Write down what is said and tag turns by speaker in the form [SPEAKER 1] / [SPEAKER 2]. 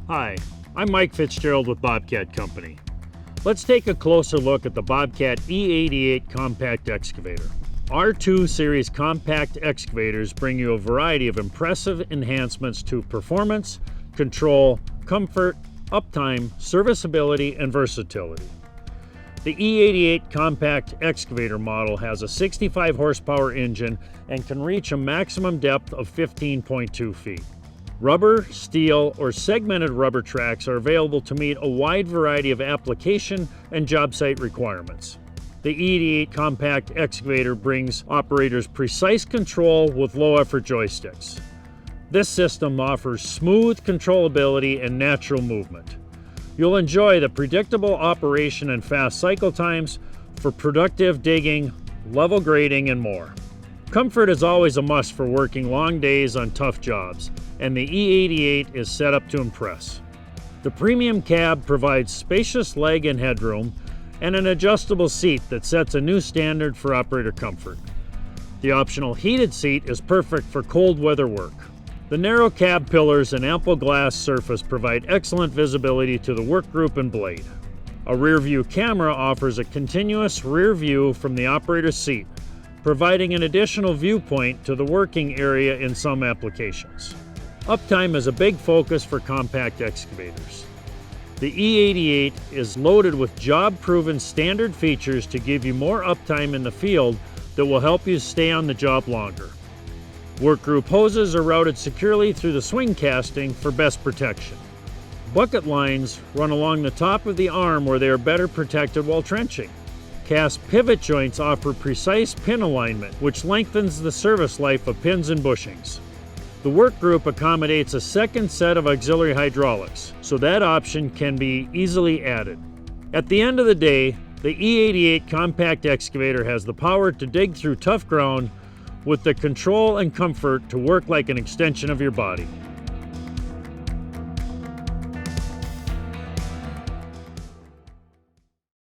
[SPEAKER 1] Hi, I'm Mike Fitzgerald with Bobcat Company. Let's take a closer look at the Bobcat E88 compact excavator. R2-Series compact excavators bring you a variety of impressive enhancements to performance, control, comfort, uptime, serviceability, and versatility. The E88 compact excavator model has a 65 horsepower engine and can reach a maximum depth of 15.2 feet. Rubber, steel, or segmented rubber tracks are available to meet a wide variety of application and job site requirements. The E88 compact excavator brings operators precise control with low-effort joysticks. This system offers smooth controllability and natural movement. You'll enjoy the predictable operation and fast cycle times for productive digging, level grading, and more. Comfort is always a must for working long days on tough jobs, and the E88 is set up to impress. The premium cab provides spacious leg and headroom and an adjustable seat that sets a new standard for operator comfort. The optional heated seat is perfect for cold weather work. The narrow cab pillars and ample glass surface provide excellent visibility to the work group and blade. A rear view camera offers a continuous rear view from the operator's seat, providing an additional viewpoint to the working area in some applications. Uptime is a big focus for compact excavators. The E88 is loaded with job-proven standard features to give you more uptime in the field that will help you stay on the job longer. Work group hoses are routed securely through the swing casting for best protection. Bucket lines run along the top of the arm where they are better protected while trenching. Cast pivot joints offer precise pin alignment, which lengthens the service life of pins and bushings. The work group accommodates a second set of auxiliary hydraulics, so that option can be easily added. At the end of the day, the E88 compact excavator has the power to dig through tough ground with the control and comfort to work like an extension of your body.